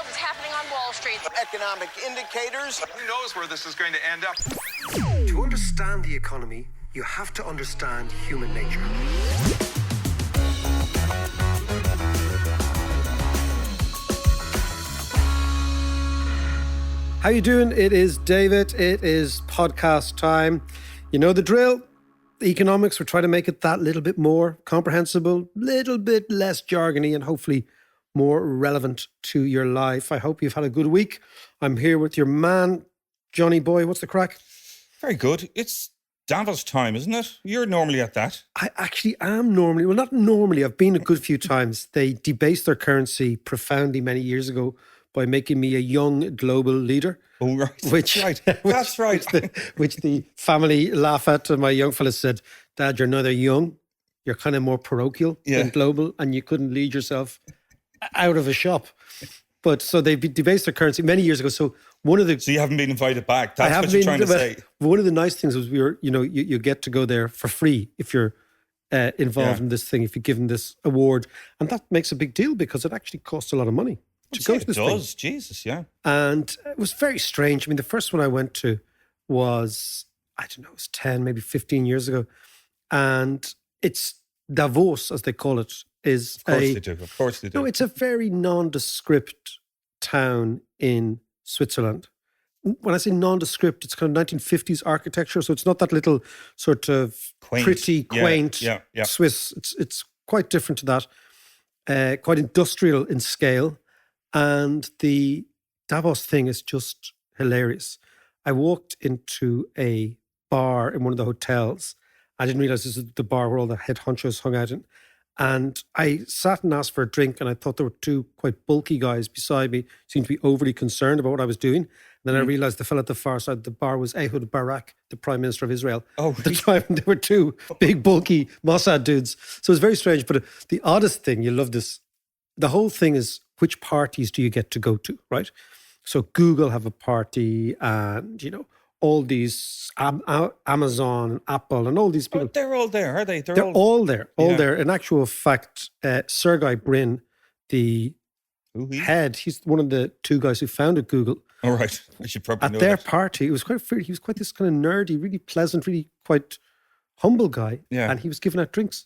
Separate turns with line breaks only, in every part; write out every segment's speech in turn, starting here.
is happening on Wall Street.
Economic indicators.
Who knows where this is going to end up?
To understand the economy, you have to understand human nature.
How you doing? It is David. It is podcast time. You know the drill. Economics, we're trying to make it that little bit more comprehensible, little bit less jargony, and hopefully more relevant to your life. I hope you've had a good week. I'm here with your man, Johnny Boy. What's the crack?
Very good. It's Davos time, isn't it? You're normally at that.
I actually am normally. Well, not normally. I've been a good few times. They debased their currency profoundly many years ago by making me a young global leader.
Oh, right.
Which,
right. That's right.
Which the family laugh at. And my young fella said, Dad, you're neither young, you're kind of more parochial than global, and you couldn't lead yourself out of a shop. But so they debased their currency many years ago. So
you haven't been invited back. That's what you're trying to say.
One of the nice things was you get to go there for free if you're involved in this thing, if you're given this award. And that makes a big deal because it actually costs a lot of money to go to this thing. It does,
Jesus, yeah.
And it was very strange. I mean, the first one I went to was, it was 10, maybe 15 years ago. And it's Davos, as they call it,
Of course they do.
No, it's a very nondescript town in Switzerland. When I say nondescript, it's kind of 1950s architecture. So it's not that little sort of pretty, quaint Swiss. It's quite different to that. Quite industrial in scale. And the Davos thing is just hilarious. I walked into a bar in one of the hotels. I didn't realize this is the bar where all the head honchos hung out in. And I sat and asked for a drink, and I thought there were two quite bulky guys beside me, seemed to be overly concerned about what I was doing. And then I realized the fellow at the far side of the bar was Ehud Barak, the Prime Minister of Israel.
Oh,
at the time, there were two big, bulky Mossad dudes. So it was very strange. But the oddest thing, you love this, the whole thing is which parties do you get to go to, right? So Google have a party, and, all these Amazon and Apple and all these people.
But they're all there, are they?
They're all there. There. In actual fact, Sergey Brin, the head, he's one of the two guys who founded Google.
All right. I should probably know
at their
that.
party, he was quite this kind of nerdy, really pleasant, really quite humble guy.
Yeah.
And he was giving out drinks.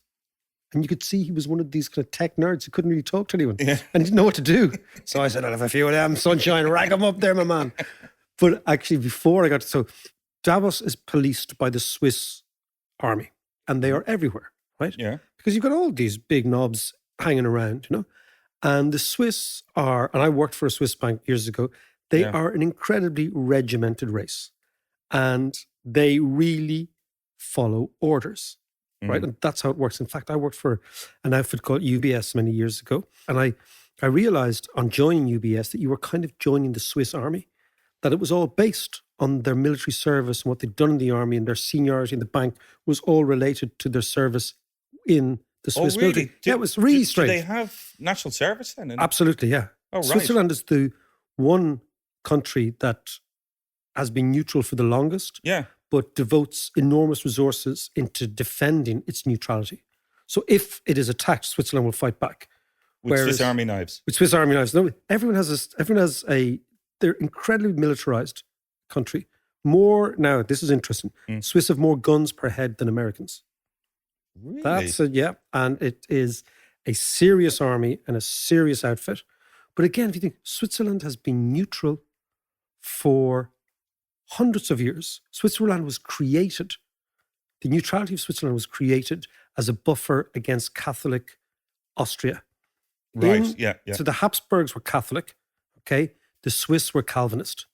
And you could see he was one of these kind of tech nerds who couldn't really talk to anyone.
Yeah.
And didn't know what to do. So I said, I'll have a few of them, sunshine, rag them up there, my man. But actually, before I got so Davos is policed by the Swiss army, and they are everywhere, right?
Yeah.
Because you've got all these big knobs hanging around, And the Swiss are, and I worked for a Swiss bank years ago, they are an incredibly regimented race. And they really follow orders, right? And that's how it works. In fact, I worked for an outfit called UBS many years ago. And I realized on joining UBS that you were kind of joining the Swiss army, that it was all based on their military service and what they'd done in the army, and their seniority in the bank was all related to their service in the Swiss military. It was really strange.
Do they have national service then?
Absolutely, yeah.
Oh, right.
Switzerland is the one country that has been neutral for the longest, but devotes enormous resources into defending its neutrality. So if it is attacked, Switzerland will fight back.
With Swiss Army knives.
With Swiss Army knives. No, everyone has they're incredibly militarized country. More, now this is interesting, Swiss have more guns per head than Americans.
Really?
That's and it is a serious army and a serious outfit. But again, if you think Switzerland has been neutral for hundreds of years. Switzerland was created, the neutrality of Switzerland was created as a buffer against Catholic Austria.
Right, yeah.
So the Habsburgs were Catholic, okay? The Swiss were Calvinist.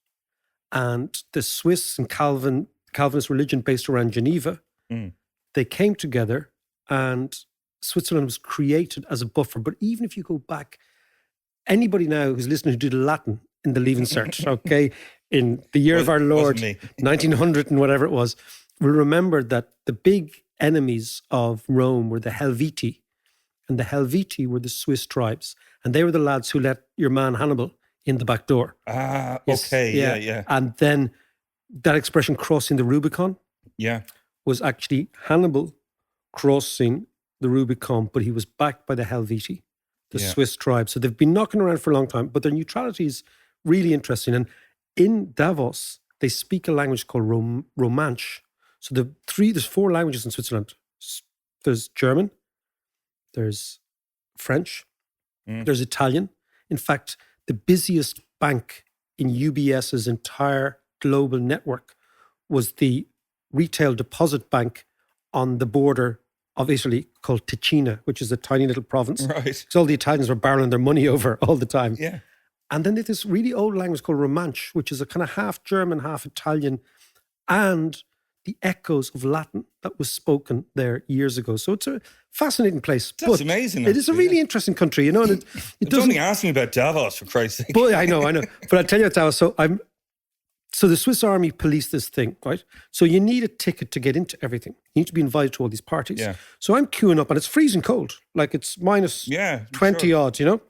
And the Swiss and Calvinist religion based around Geneva, they came together and Switzerland was created as a buffer. But even if you go back, anybody now who's listening who did Latin in the Leaving Cert, okay, in the year of our Lord, 1900 and whatever it was, will remember that the big enemies of Rome were the Helvetii. And the Helvetii were the Swiss tribes. And they were the lads who let your man Hannibal in the back door.
Ah, okay, yeah.
And then that expression, crossing the Rubicon, was actually Hannibal crossing the Rubicon, but he was backed by the Helvetii. the Swiss tribe. So they've been knocking around for a long time, but their neutrality is really interesting. And in Davos, they speak a language called Romansh. So there's 4 languages in Switzerland. There's German, there's French, there's Italian. In fact, the busiest bank in UBS's entire global network was the retail deposit bank on the border of Italy called Ticino, which is a tiny little province.
Right.
Because all the Italians were barreling their money over all the time.
Yeah.
And then there's this really old language called Romansh, which is a kind of half German, half Italian, and the echoes of Latin that was spoken there years ago. So it's a fascinating place.
That's amazing.
It is a really interesting country, you know. And it doesn't
only ask me about Davos, for Christ's sake.
But I know. But I'll tell you about Davos. So the Swiss army police this thing, right? So you need a ticket to get into everything. You need to be invited to all these parties.
Yeah.
So I'm queuing up and it's freezing cold. Like it's minus 20 odd, you know?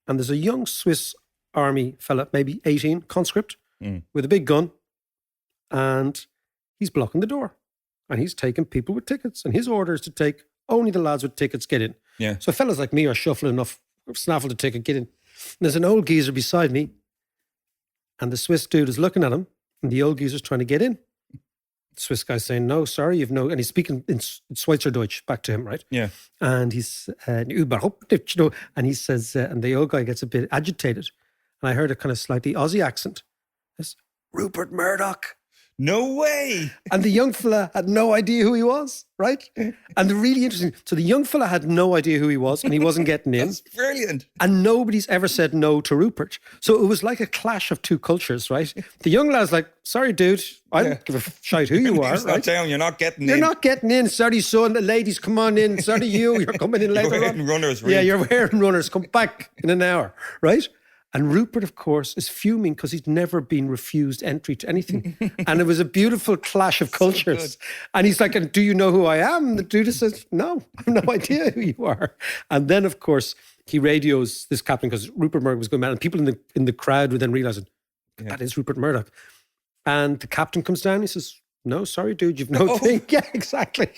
And there's a young Swiss army fella, maybe 18, conscript, with a big gun. And he's blocking the door. And he's taking people with tickets. And his order is to take only the lads with tickets get in.
Yeah.
So fellas like me are shuffling enough, snaffle the ticket, get in. And there's an old geezer beside me. And the Swiss dude is looking at him, and the old geezer's trying to get in. The Swiss guy's saying, no, sorry, you've no... And he's speaking in Schweizerdeutsch back to him, right?
Yeah.
And he's... überhaupt, you know, and he says... and the old guy gets a bit agitated. And I heard a kind of slightly Aussie accent. It's Rupert Murdoch.
No way.
And the young fella had no idea who he was, right? And the really interesting... So the young fella had no idea who he was, and he wasn't getting in.
That's brilliant.
And nobody's ever said no to Rupert. So it was like a clash of two cultures, right? The young lad's like, sorry, dude, I don't give a shite who you are,
It's
right?
not down, you're not getting in.
You're not getting in. Sorry, son. The ladies, come on in. Sorry, you're coming in later
You're wearing
on.
runners,
Yeah,
really.
you're wearing runners. Come back in an hour, right? And Rupert, of course, is fuming because he's never been refused entry to anything. And it was a beautiful clash of cultures. And he's like, and do you know who I am? And the dude says, no, I have no idea who you are. And then, of course, he radios this captain because Rupert Murdoch was going mad. And people in the crowd were then realizing, that is Rupert Murdoch. And the captain comes down and he says, no, sorry, dude, you've no thing. Yeah, exactly.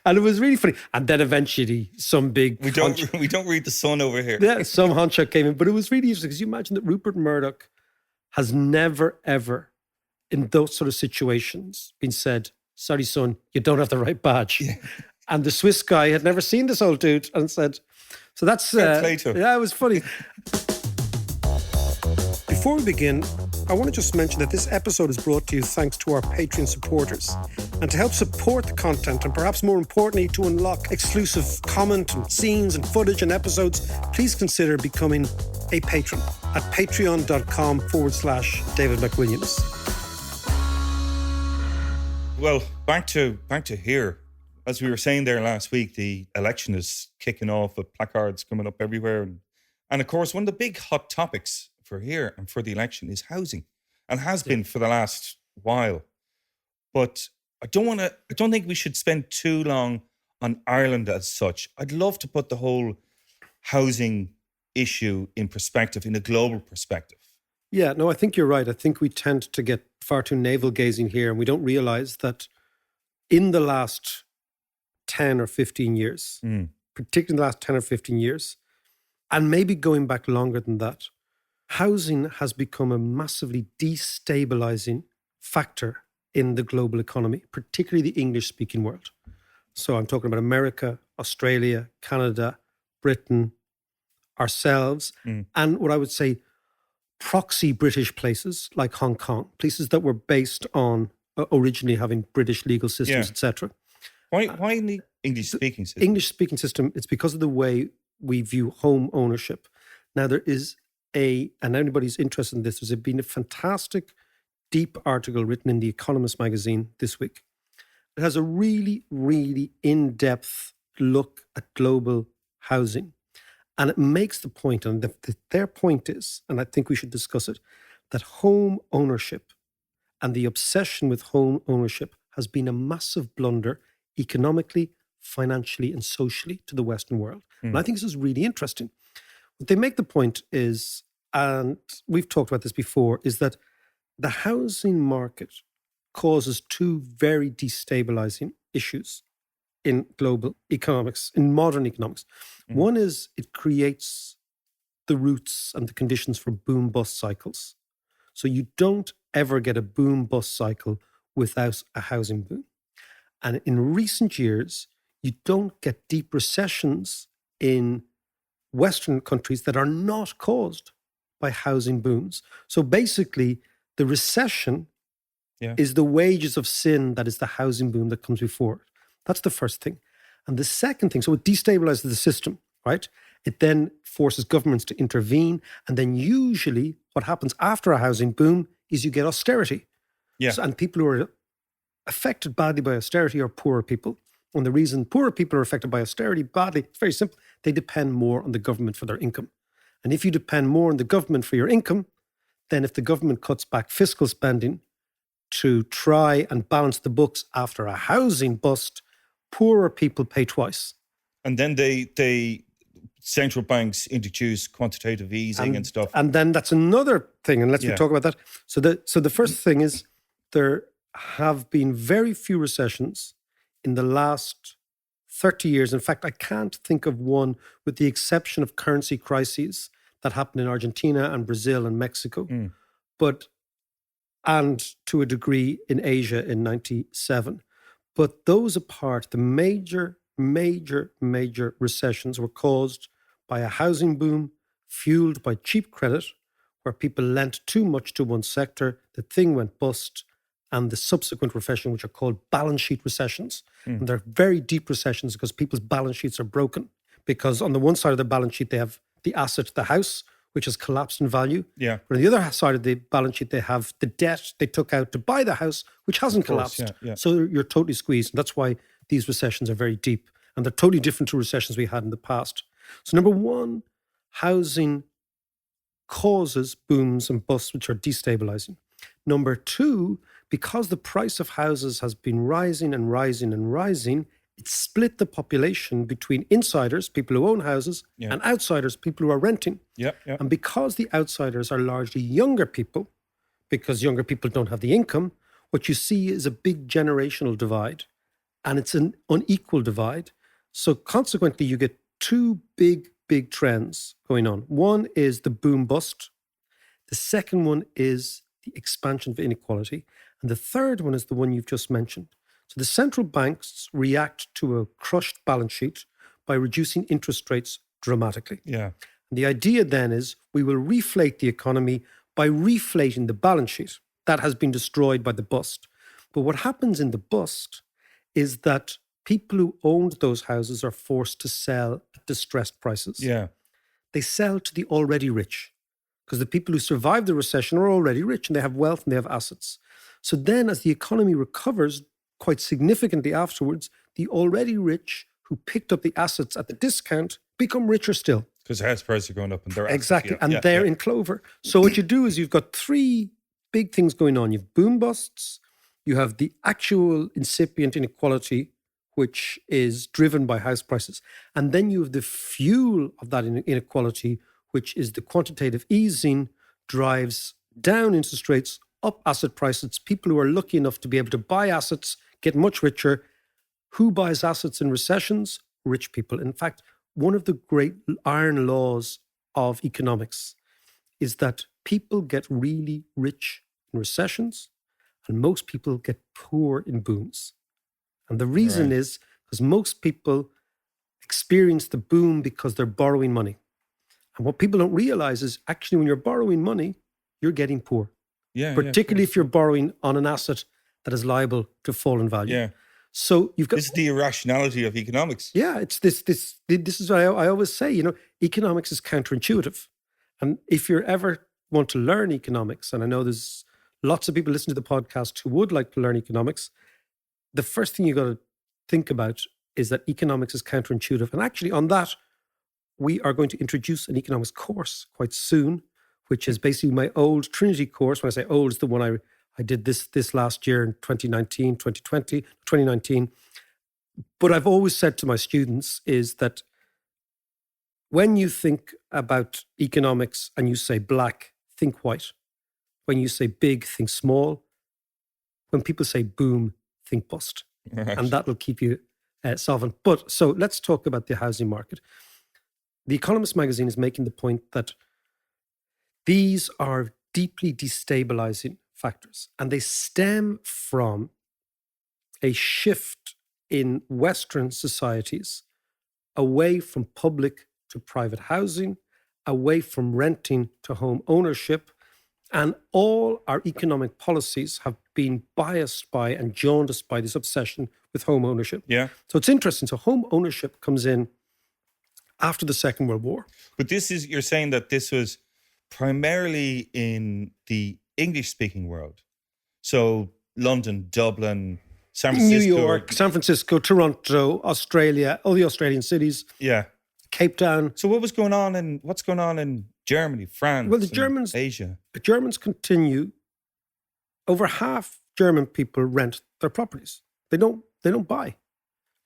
And it was really funny. And then eventually some big...
We don't read the sun over here.
Yeah, some honcho came in. But it was really interesting because you imagine that Rupert Murdoch has never, ever, in those sort of situations, been said, sorry, son, you don't have the right badge. Yeah. And the Swiss guy had never seen this old dude and said... So that's...
Fair play to him.
Yeah, it was funny. Before we begin, I want to just mention that this episode is brought to you thanks to our Patreon supporters. And to help support the content, and perhaps more importantly, to unlock exclusive comment and scenes and footage and episodes, please consider becoming a patron at patreon.com/David McWilliams.
Well, back to here. As we were saying there last week, the election is kicking off with placards coming up everywhere. And of course, one of the big hot topics for here and for the election is housing, and has been for the last while. But I don't think we should spend too long on Ireland as such. I'd love to put the whole housing issue in perspective, in a global perspective.
Yeah, no, I think you're right. I think we tend to get far too navel-gazing here, and we don't realize that in the last 10 or 15 years, particularly in the last 10 or 15 years, and maybe going back longer than that, housing has become a massively destabilizing factor in the global economy, particularly the English-speaking world. So I'm talking about America, Australia, Canada, Britain, ourselves, and what I would say proxy British places like Hong Kong, places that were based on originally having British legal systems, etc.
Why in the English-speaking system?
English-speaking system, it's because of the way we view home ownership. Now, there is and anybody's interested in this, there's been a fantastic, deep article written in The Economist magazine this week. It has a really, really in-depth look at global housing. And it makes the point, and their point is, and I think we should discuss it, that home ownership and the obsession with home ownership has been a massive blunder economically, financially, and socially to the Western world. And I think this is really interesting. What they make the point is, and we've talked about this before, is that the housing market causes two very destabilizing issues in global economics, in modern economics. One is it creates the roots and the conditions for boom-bust cycles. So you don't ever get a boom-bust cycle without a housing boom. And in recent years, you don't get deep recessions in Western countries that are not caused by housing booms. So basically, the recession is the wages of sin that is the housing boom that comes before it. That's the first thing. And the second thing, so it destabilizes the system, right? It then forces governments to intervene. And then usually what happens after a housing boom is you get austerity.
Yeah.
And people who are affected badly by austerity are poorer people. And the reason poorer people are affected by austerity badly, it's very simple. They depend more on the government for their income. And if you depend more on the government for your income, then if the government cuts back fiscal spending to try and balance the books after a housing bust, poorer people pay twice.
And then they central banks introduce quantitative easing and stuff.
And then that's another thing. And let's talk about that. So the first thing is there have been very few recessions in the last 30 years. In fact, I can't think of one with the exception of currency crises that happened in Argentina and Brazil and Mexico. And to a degree in Asia in 97. But those apart, the major recessions were caused by a housing boom fueled by cheap credit, where people lent too much to one sector, the thing went bust, and the subsequent recession, which are called balance sheet recessions. And they're very deep recessions because people's balance sheets are broken. Because on the one side of the balance sheet, they have the asset, the house, which has collapsed in value.
Yeah.
But on the other side of the balance sheet, they have the debt they took out to buy the house, which hasn't collapsed. So you're totally squeezed. And that's why these recessions are very deep. And they're totally different to recessions we had in the past. So number one, housing causes booms and busts, which are destabilizing. Number two, because the price of houses has been rising and rising and rising, it split the population between insiders, people who own houses, and outsiders, people who are renting. And because the outsiders are largely younger people, because younger people don't have the income, what you see is a big generational divide. And it's an unequal divide. So consequently, you get two big trends going on. One is the boom bust. The second one is the expansion of inequality. And the third one is the one you've just mentioned. So the central banks react to a crushed balance sheet by reducing interest rates dramatically.
Yeah.
And the idea then is we will reflate the economy by reflating the balance sheet. That has been destroyed by the bust. But what happens in the bust is that people who owned those houses are forced to sell at distressed prices.
Yeah.
They sell to the already rich because the people who survived the recession are already rich and they have wealth and they have assets. So then as the economy recovers quite significantly afterwards, the already rich who picked up the assets at the discount become richer still.
Because house prices are going up and they're
exactly, and they're in clover. So what you do is you've got three big things going on. You've boom busts, you have the actual incipient inequality, which is driven by house prices. And then you have the fuel of that inequality, which is the quantitative easing drives down interest rates, up asset prices. People who are lucky enough to be able to buy assets get much richer. Who buys assets in recessions? Rich people. In fact, one of the great iron laws of economics is that people get really rich in recessions and most people get poor in booms. And the reason is because most people experience the boom because they're borrowing money. And what people don't realize is actually when you're borrowing money, you're getting poor. Particularly if you're borrowing on an asset that is liable to fall in value.
Yeah.
So you've got
this is the irrationality of economics.
Yeah, it's this is what I always say, economics is counterintuitive. And if you ever want to learn economics, and I know there's lots of people listening to the podcast who would like to learn economics, the first thing you got to think about is that economics is counterintuitive. And actually on that, we are going to introduce an economics course quite soon, which is basically my old Trinity course. When I say old, it's the one I did this last year in 2019. But I've always said to my students is that when you think about economics and you say black, think white. When you say big, think small. When people say boom, think bust. And that will keep you solvent. But so let's talk about the housing market. The Economist magazine is making the point that these are deeply destabilizing factors, and they stem from a shift in Western societies away from public to private housing, away from renting to home ownership. And all our economic policies have been biased by and jaundiced by this obsession with home ownership.
Yeah.
So it's interesting. So home ownership comes in after the Second World War.
But you're saying that this was primarily in the English-speaking world. So London, Dublin, San Francisco.
New York, San Francisco, Toronto, Australia, all the Australian cities.
Yeah.
Cape Town.
So what's going on in Germany, France,
well, the Germans,
Asia?
The Germans continue. Over half German people rent their properties. They don't buy,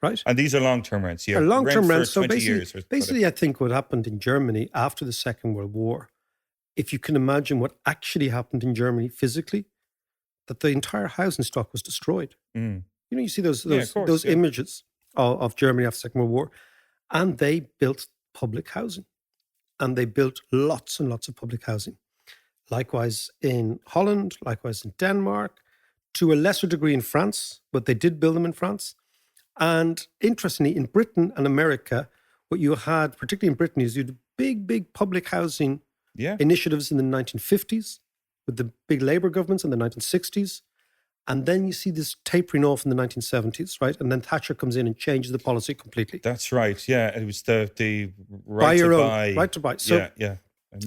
right?
And these are long-term rents. Yeah,
long-term rents.
For
So
20 years
basically, I think what happened in Germany after the Second World War, if you can imagine what actually happened in Germany physically, that the entire housing stock was destroyed.
Mm.
You know, you see those images of Germany after the Second World War, and they built public housing, and they built lots and lots of public housing. Likewise in Holland, likewise in Denmark, to a lesser degree in France, but they did build them in France. And interestingly, in Britain and America, what you had, particularly in Britain, is you had big public housing initiatives in the 1950s with the big Labour governments in the 1960s. And then you see this tapering off in the 1970s, right? And then Thatcher comes in and changes the policy completely.
That's right. Yeah, it was the right to buy.
Right to buy. So
yeah.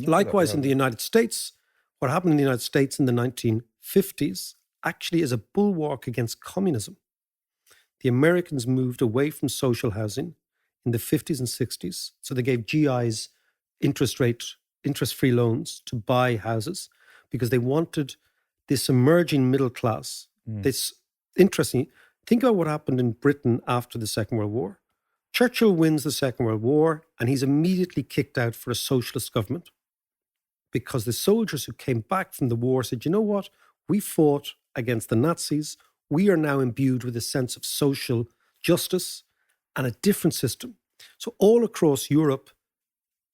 Likewise in the United States, what happened in the United States in the 1950s actually is a bulwark against communism. The Americans moved away from social housing in the 50s and 60s. So they gave GIs interest-free loans to buy houses because they wanted this emerging middle class. This interesting. Think about what happened in Britain after the Second World War. Churchill wins the Second World War and he's immediately kicked out for a socialist government because the soldiers who came back from the war said, you know what? We fought against the Nazis. We are now imbued with a sense of social justice and a different system. So all across Europe,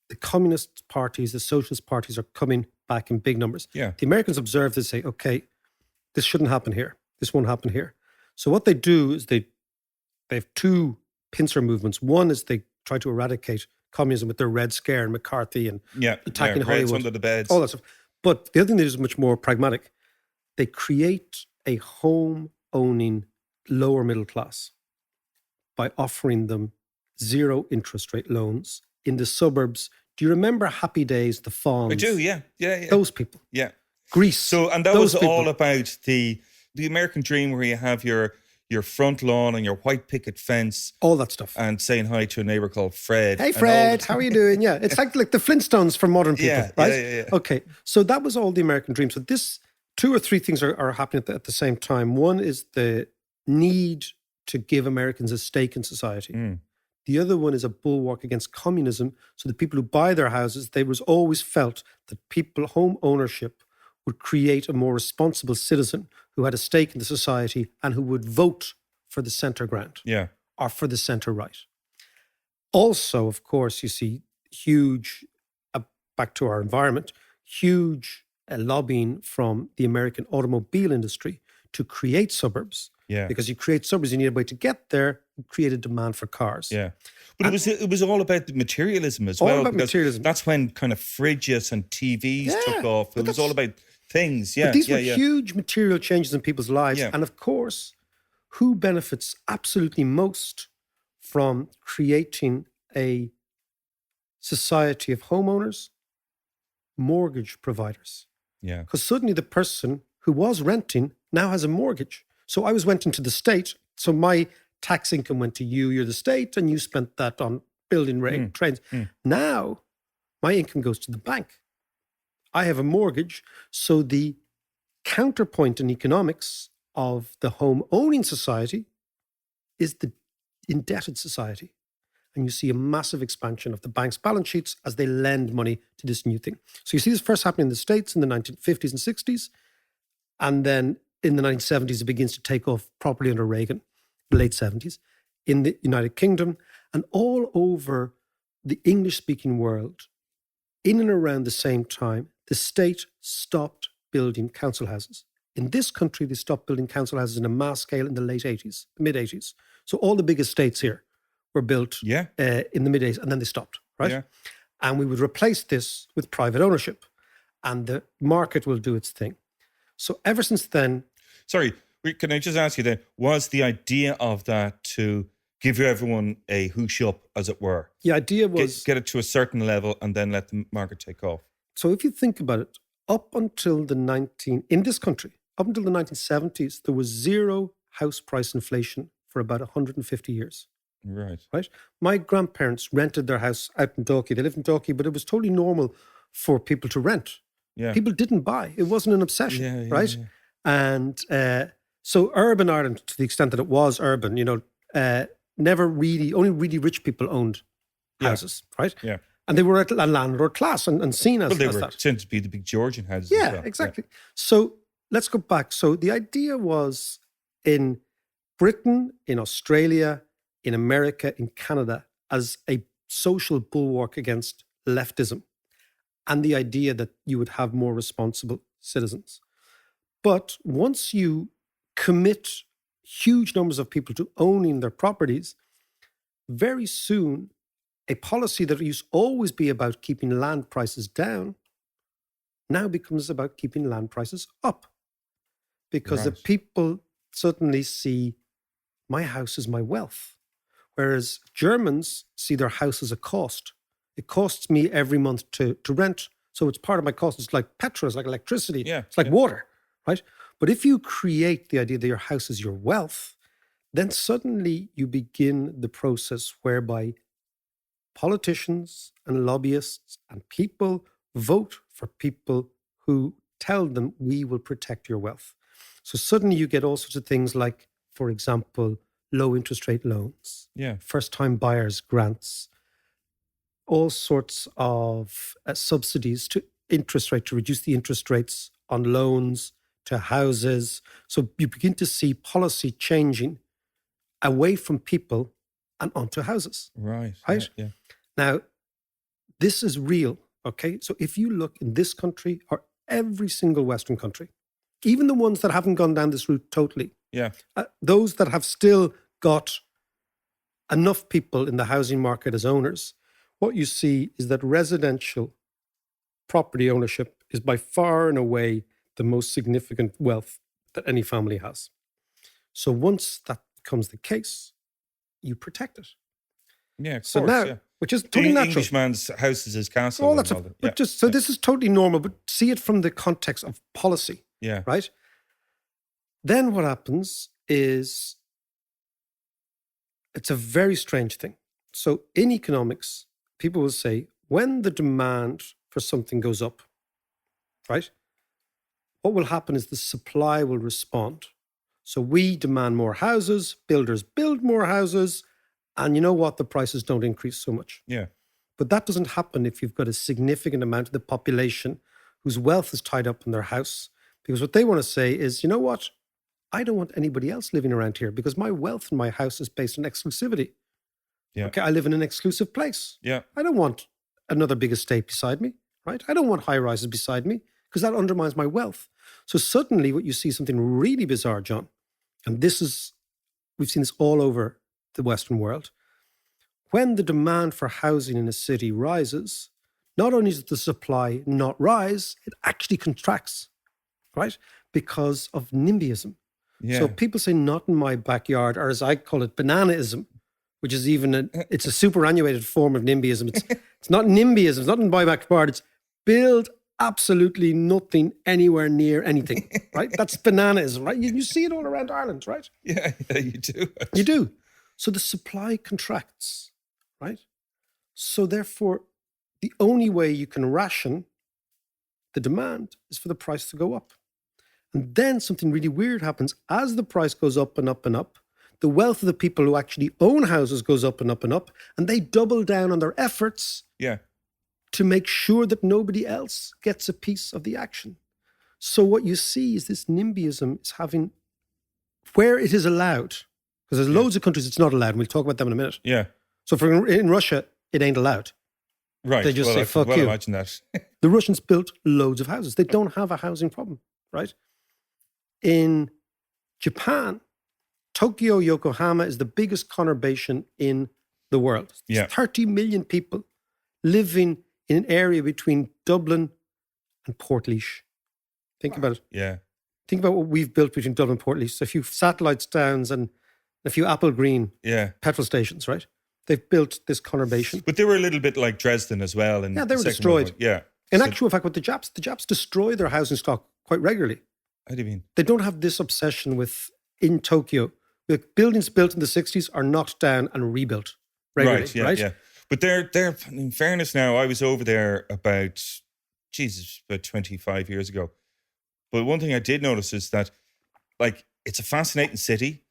the communist parties, the socialist parties are coming back in big numbers.
Yeah.
The Americans observe this, say, okay, this shouldn't happen here. This won't happen here. So what they do is they have two pincer movements. One is they try to eradicate communism with their Red Scare and McCarthy and attacking Hollywood.
Under the beds.
All that stuff. But the other thing that is much more pragmatic, they create a home-owning lower middle class by offering them zero interest rate loans in the suburbs. Do you remember Happy Days, the Fawns?
I do, yeah.
Those people.
Yeah.
Greece.
So, and that was all about the American dream where you have your front lawn and your white picket fence.
All that stuff.
And saying hi to a neighbor called Fred.
Hey, Fred, how are you doing? Yeah, it's like the Flintstones for modern people, right?
Yeah.
Okay, so that was all the American dream. So this, two or three things are happening at the same time. One is the need to give Americans a stake in society. The other one is a bulwark against communism. So the people who buy their houses, they was always felt that home ownership would create a more responsible citizen who had a stake in the society and who would vote for the centre ground or for the centre right. Also, of course, you see huge, back to our environment, huge lobbying from the American automobile industry to create suburbs.
Yeah.
Because you create suburbs, you need a way to get there, you create a demand for cars.
Yeah. But it was all about the materialism as well.
All about materialism.
That's when kind of fridges and TVs took off. It was all about things. Yeah.
But these were huge material changes in people's lives.
Yeah.
And of course, who benefits absolutely most from creating a society of homeowners? Mortgage providers.
Yeah.
Because suddenly the person who was renting now has a mortgage. So I was renting to the state. So my tax income went to you. You're the state, and you spent that on building trains. Now my income goes to the bank. I have a mortgage. So the counterpoint in economics of the home owning society is the indebted society. And you see a massive expansion of the bank's balance sheets as they lend money to this new thing. So you see this first happening in the States in the 1950s and 60s. And then in the 1970s, it begins to take off properly under Reagan, the late 70s, in the United Kingdom and all over the English-speaking world, in and around the same time, the state stopped building council houses. In this country, they stopped building council houses in a mass scale in the late 80s, mid-80s. So all the biggest estates here were built in the mid-80s, and then they stopped, right?
Yeah.
And we would replace this with private ownership, and the market will do its thing. So ever since then...
Sorry, can I just ask you then, was the idea of that to give everyone a hoosh up, as it were?
The idea was...
Get it to a certain level and then let the market take off.
So if you think about it, in this country, up until the 1970s, there was zero house price inflation for about 150 years.
Right.
My grandparents rented their house out in Dalkey. They lived in Dalkey, but it was totally normal for people to rent.
Yeah.
People didn't buy. It wasn't an obsession, right?
Yeah.
And so urban Ireland, to the extent that it was urban, never really, only really rich people owned houses, right?
Yeah.
And they were at a landlord class and seen as,
they
as
were
that.
tend to be the big Georgian houses.
Yeah,
as well.
exactly. So let's go back. So the idea was in Britain, in Australia, in America, in Canada, as a social bulwark against leftism, and the idea that you would have more responsible citizens. But once you commit huge numbers of people to owning their properties, very soon, a policy that used to always be about keeping land prices down now becomes about keeping land prices up. Because the people suddenly see, my house is my wealth. Whereas Germans see their house as a cost. It costs me every month to rent. So it's part of my cost. It's like petrol, it's like electricity.
Yeah,
it's like water, right? But if you create the idea that your house is your wealth, then suddenly you begin the process whereby politicians and lobbyists and people vote for people who tell them, we will protect your wealth. So suddenly you get all sorts of things like, for example, low interest rate loans, first-time buyers grants, all sorts of subsidies to reduce the interest rates on loans, to houses. So you begin to see policy changing away from people and onto houses.
Right. Yeah.
Now, this is real, okay? So if you look in this country or every single Western country, even the ones that haven't gone down this route totally, those that have still got enough people in the housing market as owners, what you see is that residential property ownership is by far and away the most significant wealth that any family has. So once that becomes the case, you protect it.
Yeah, of
so
course,
now, which is totally natural.
Englishman's house is his castle.
All that stuff. But this is totally normal, but see it from the context of policy.
Yeah.
Right? Then what happens is it's a very strange thing. So in economics, people will say when the demand for something goes up, right? What will happen is the supply will respond. So we demand more houses, builders build more houses, and you know what? The prices don't increase so much.
Yeah.
But that doesn't happen if you've got a significant amount of the population whose wealth is tied up in their house. Because what they want to say is, you know what? I don't want anybody else living around here because my wealth in my house is based on exclusivity.
Yeah.
Okay, I live in an exclusive place.
Yeah.
I don't want another big estate beside me, right? I don't want high rises beside me because that undermines my wealth. So suddenly what you see is something really bizarre, John. And we've seen this all over the Western world. When the demand for housing in a city rises, not only does the supply not rise, it actually contracts, right? Because of NIMBYism.
Yeah.
So people say, not in my backyard, or as I call it, bananaism, which is it's a superannuated form of NIMBYism. It's not NIMBYism, it's not in my backyard, it's build absolutely nothing anywhere near anything, right? That's bananaism, right? You see it all around Ireland, right?
Yeah, you do.
You do. So the supply contracts, right? So therefore, the only way you can ration the demand is for the price to go up. And then something really weird happens. As the price goes up and up and up, the wealth of the people who actually own houses goes up and up and up, and they double down on their efforts to make sure that nobody else gets a piece of the action. So what you see is this NIMBYism is having, where it is allowed, because there's loads of countries it's not allowed, and we'll talk about them in a minute.
Yeah.
So in Russia, it ain't allowed.
Right.
They just
well,
say,
I
fuck
could well
you.
imagine that.
The Russians built loads of houses. They don't have a housing problem, right? In Japan, Tokyo, Yokohama is the biggest conurbation in the world.
Yeah.
30 million people living in an area between Dublin and Portlaoise. Think about it.
Yeah.
Think about what we've built between Dublin and Portlaoise. A few satellite towns and a few apple green
Yeah.
petrol stations, right? They've built this conurbation.
But they were a little bit like Dresden as well.
Yeah, they were destroyed.
Yeah.
In
So-
actual fact, with the Japs destroy their housing stock quite regularly.
How do you mean?
They don't have this obsession with, in Tokyo, the buildings built in the 60s are knocked down and rebuilt regularly,
Right. Yeah.
right?
Yeah. But they're, in fairness now, I was over there about 25 years ago. But one thing I did notice is that, like, it's a fascinating city,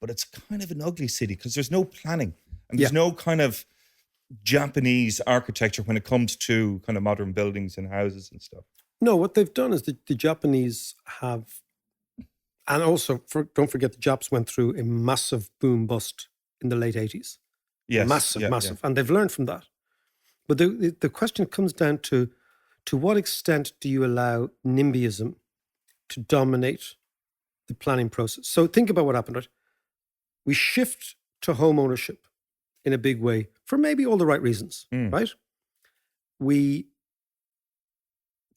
but it's kind of an ugly city because there's no planning and there's no kind of Japanese architecture when it comes to kind of modern buildings and houses and stuff.
No, what they've done is the Japanese have, and also don't forget the Japs went through a massive boom bust in the late 80s.
Yes.
Massive,
yeah,
massive.
yeah.
And they've learned from that. But the question comes down to what extent do you allow NIMBYism to dominate the planning process? So think about what happened, right? We shift to home ownership in a big way for maybe all the right reasons, right? We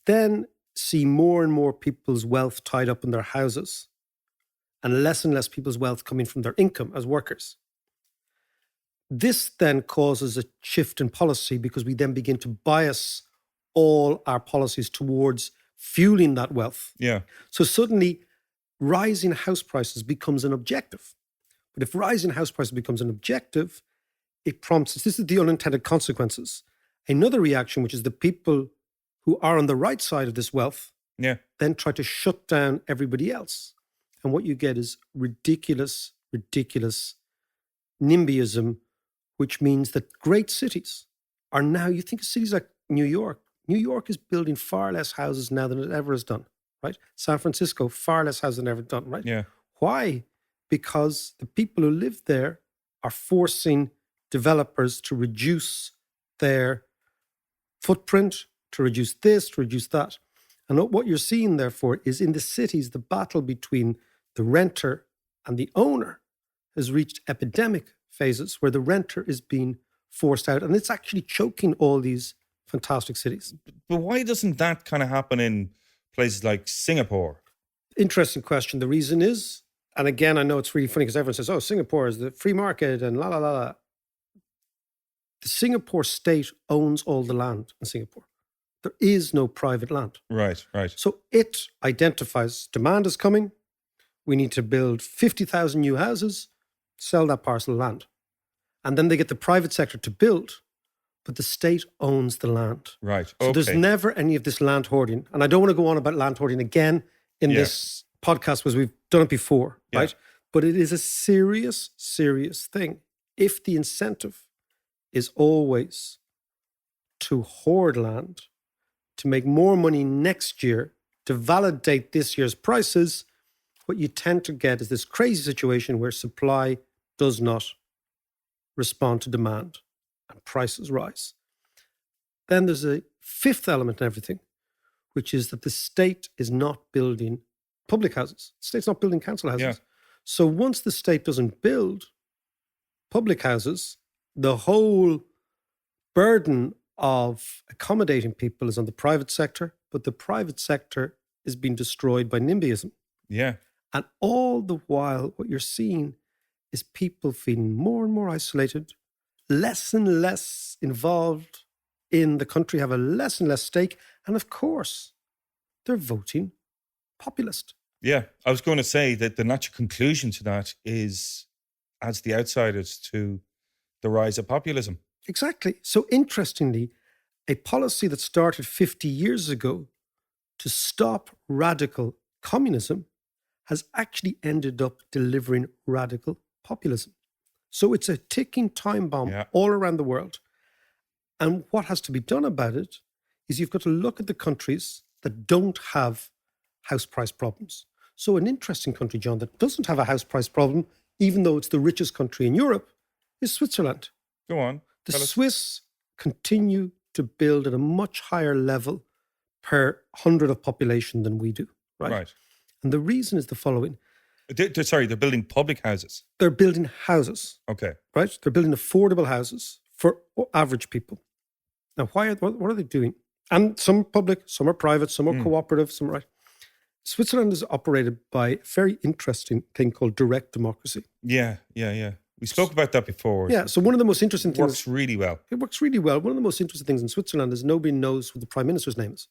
then see more and more people's wealth tied up in their houses and less people's wealth coming from their income as workers. This then causes a shift in policy because we then begin to bias all our policies towards fueling that wealth.
Yeah.
So suddenly, rising house prices becomes an objective. But if rising house prices becomes an objective, it prompts, this is the unintended consequences. Another reaction, which is the people who are on the right side of this wealth, then try to shut down everybody else. And what you get is ridiculous NIMBYism, which means that great cities are now, you think of cities like New York. New York is building far less houses now than it ever has done, right? San Francisco, far less houses than ever done, right?
Yeah.
Why? Because the people who live there are forcing developers to reduce their footprint, to reduce this, to reduce that. And what you're seeing, therefore, is in the cities, the battle between the renter and the owner has reached epidemic phases where the renter is being forced out. And it's actually choking all these fantastic cities.
But why doesn't that kind of happen in places like Singapore?
Interesting question. The reason is, and again, I know it's really funny because everyone says, oh, Singapore is the free market and la, la, la, la. The Singapore state owns all the land in Singapore. There is no private land.
Right.
So it identifies demand is coming. We need to build 50,000 new houses, sell that parcel of land. And then they get the private sector to build, but the state owns the land.
Right.
So there's never any of this land hoarding. And I don't want to go on about land hoarding again in this podcast because we've done it before, right? But it is a serious thing. If the incentive is always to hoard land, to make more money next year, to validate this year's prices, what you tend to get is this crazy situation where supply does not respond to demand and prices rise. Then there's a fifth element in everything, which is that the state is not building public houses. The state's not building council houses.
Yeah.
So once the state doesn't build public houses, the whole burden of accommodating people is on the private sector, but the private sector is being destroyed by NIMBYism.
Yeah.
And all the while, what you're seeing is people feeling more and more isolated, less and less involved in the country, have a less and less stake. And of course, they're voting populist.
Yeah. I was going to say that the natural conclusion to that is adds the outsiders to the rise of populism.
Exactly. So interestingly, a policy that started 50 years ago to stop radical communism has actually ended up delivering radical populism. So it's a ticking time bomb all around the world. And what has to be done about it is you've got to look at the countries that don't have house price problems. So an interesting country, John, that doesn't have a house price problem, even though it's the richest country in Europe, is Switzerland.
Go on.
The
Tell us.
Swiss continue to build at a much higher level per 100 of population than we do, right?
Right.
And the reason is the following.
They're building public houses.
They're building houses,
Okay.
right? They're building affordable houses for average people. Now, what are they doing? And some public, some are private, some are cooperative, some are right. Switzerland is operated by a very interesting thing called direct democracy.
Yeah. We spoke about that before.
Yeah, so one of the most interesting
It
things...
works really well.
It works really well. One of the most interesting things in Switzerland is nobody knows what the Prime Minister's name is.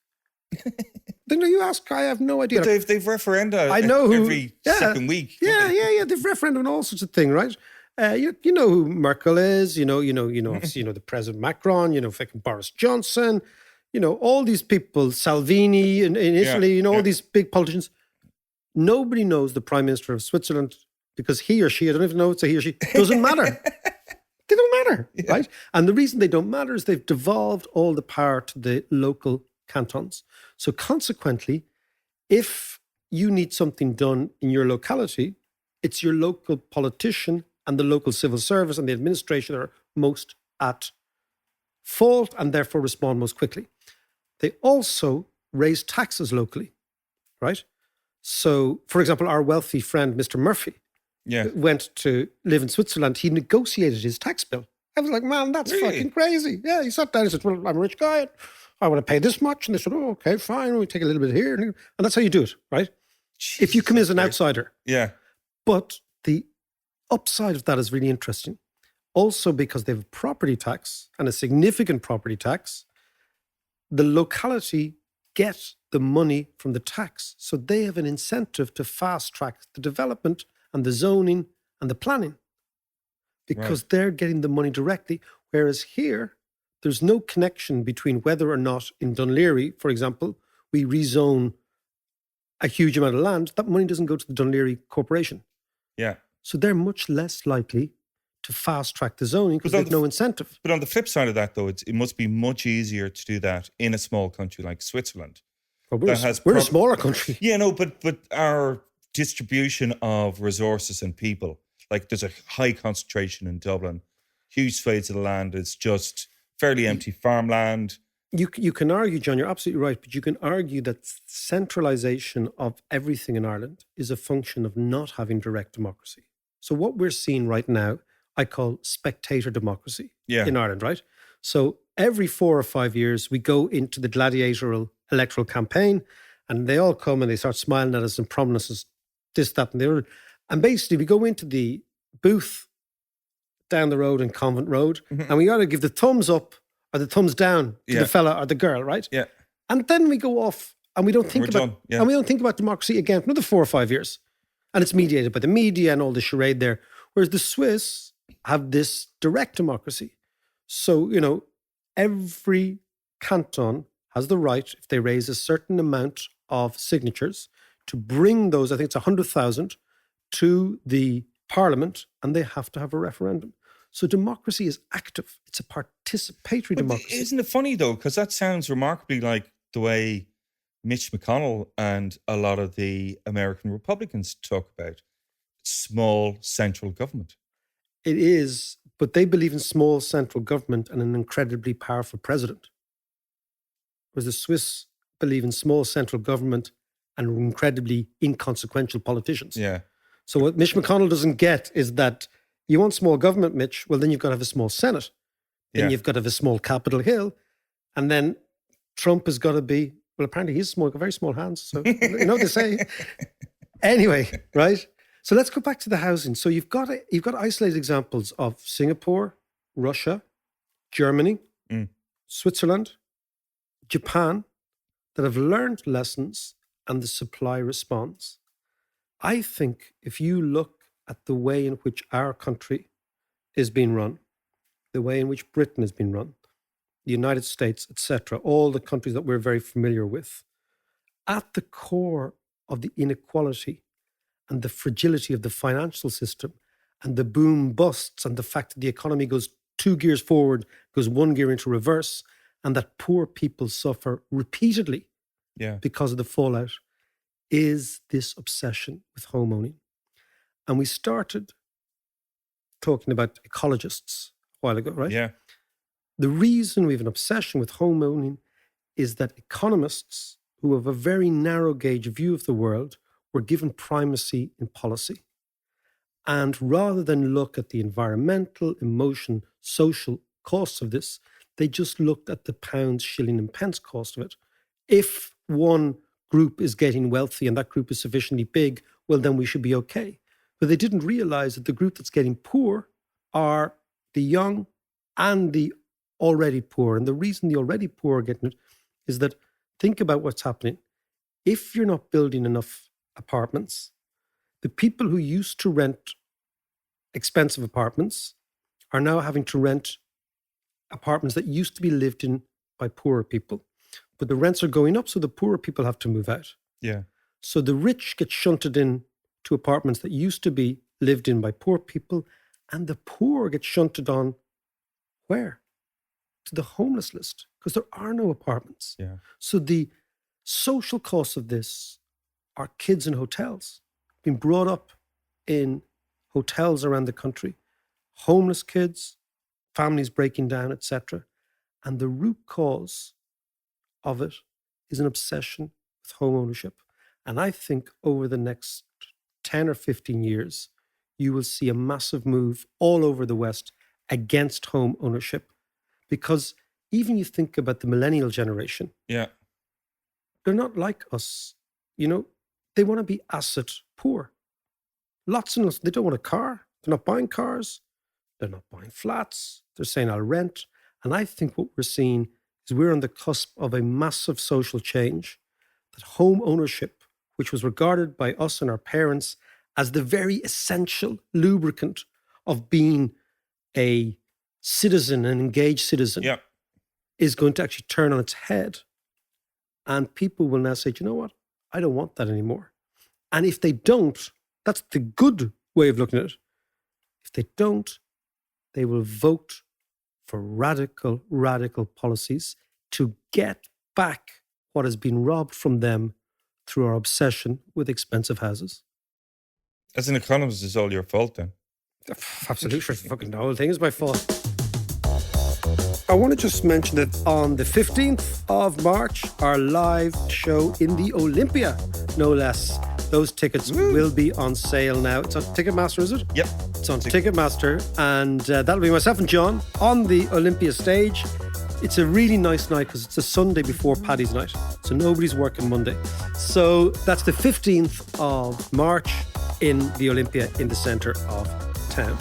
Then you ask, I have no idea.
But they've referenda
I know who,
every second week.
Yeah. They've referendum and all sorts of things, right? You know who Merkel is. You know, obviously, the President Macron. Fucking Boris Johnson. All these people, Salvini in Italy. All these big politicians. Nobody knows the Prime Minister of Switzerland because he or she, I don't even know it's a he or she, doesn't matter. They don't matter, right? And the reason they don't matter is they've devolved all the power to the local cantons. So consequently, if you need something done in your locality, it's your local politician and the local civil service and the administration that are most at fault and therefore respond most quickly. They also raise taxes locally, right? So, for example, our wealthy friend, Mr. Murphy, went to live in Switzerland. He negotiated his tax bill. I was like, man, that's fucking crazy. Yeah, he sat down and said, well, I'm a rich guy. I want to pay this much. And they said, oh, okay, fine. We take a little bit here. And that's how you do it, right? If you come in as an outsider.
Yeah.
But the upside of that is really interesting. Also because they have a property tax and a significant property tax, the locality get the money from the tax. So they have an incentive to fast track the development and the zoning and the planning because they're getting the money directly. Whereas here, there's no connection between whether or not in Dunleary, for example, we rezone a huge amount of land. That money doesn't go to the Dunleary Corporation.
Yeah.
So they're much less likely to fast track the zoning because there's no incentive.
But on the flip side of that, though, it must be much easier to do that in a small country like Switzerland.
Well, we're a smaller country.
Yeah, no, but our distribution of resources and people, like there's a high concentration in Dublin, huge swathes of the land is just fairly empty farmland.
You can argue, John, you're absolutely right, but you can argue that centralisation of everything in Ireland is a function of not having direct democracy. So what we're seeing right now, I call spectator democracy in Ireland, right? So every 4 or 5 years, we go into the gladiatorial electoral campaign and they all come and they start smiling at us and promising us this, that and the other. And basically we go into the booth down the road in Convent Road and we either give the thumbs up or the thumbs down to the fella or the girl, right?
Yeah.
And then we go off and we don't think and we don't think about democracy again for another 4 or 5 years. And it's mediated by the media and all the charade there. Whereas the Swiss have this direct democracy. So, every canton has the right, if they raise a certain amount of signatures, to bring those, I think it's 100,000, to the parliament, and they have to have a referendum. So democracy is active. It's a participatory democracy.
Isn't it funny, though? Because that sounds remarkably like the way Mitch McConnell and a lot of the American Republicans talk about small central government.
It is, but they believe in small central government and an incredibly powerful president. Whereas the Swiss believe in small central government and incredibly inconsequential politicians.
Yeah.
So what Mitch McConnell doesn't get is that you want small government, Mitch, well, then you've got to have a small Senate. Then you've got to have a small Capitol Hill. And then Trump has got to be, well, apparently he's small, got very small hands. So, they say. Anyway, right? So let's go back to the housing. So you've got isolated examples of Singapore, Russia, Germany, Switzerland, Japan, that have learned lessons and the supply response. I think if you look at the way in which our country is being run, the way in which Britain has been run, the United States, etc., all the countries that we're very familiar with, at the core of the inequality and the fragility of the financial system and the boom busts and the fact that the economy goes 2 gears forward, goes 1 gear into reverse, and that poor people suffer repeatedly because of the fallout, is this obsession with home owning. And we started talking about ecologists a while ago, right?
Yeah.
The reason we have an obsession with home owning is that economists who have a very narrow gauge view of the world were given primacy in policy. And rather than look at the environmental, emotion, social costs of this, they just looked at the pounds, shilling, and pence cost of it. If one group is getting wealthy and that group is sufficiently big, well, then we should be okay. But they didn't realize that the group that's getting poor are the young and the already poor. And the reason the already poor are getting it is that, think about what's happening. If you're not building enough apartments, the people who used to rent expensive apartments are now having to rent apartments that used to be lived in by poorer people. But the rents are going up, so the poorer people have to move out.
Yeah.
So the rich get shunted in to apartments that used to be lived in by poor people, and the poor get shunted on where? To the homeless list, because there are no apartments.
Yeah.
So the social costs of this are kids in hotels, being brought up in hotels around the country, homeless kids, families breaking down, etc. And the root cause of it is an obsession with home ownership. And I think over the next 10 or 15 years, you will see a massive move all over the West against home ownership. Because even you think about the millennial generation,
Yeah.
they're not like us. You know, they want to be asset poor. Lots and lots. They don't want a car. They're not buying cars. They're not buying flats. They're saying, I'll rent. And I think what we're seeing is we're on the cusp of a massive social change, that home ownership, which was regarded by us and our parents as the very essential lubricant of being a citizen, an engaged citizen,
Yeah.
is going to actually turn on its head. And people will now say, do you know what? I don't want that anymore. And if they don't, that's the good way of looking at it. If they don't, they will vote for radical, radical policies to get back what has been robbed from them through our obsession with expensive houses.
As an economist, it's all your fault then.
Absolutely. Fucking the whole thing is my fault. I want to just mention that on the 15th of March, our live show in the Olympia, no less. Those tickets will be on sale now. It's on Ticketmaster, is it?
Yep.
It's on Ticketmaster. And that'll be myself and John on the Olympia stage. It's a really nice night because it's a Sunday before Paddy's night. So nobody's working Monday. So that's the 15th of March in the Olympia in the centre of town.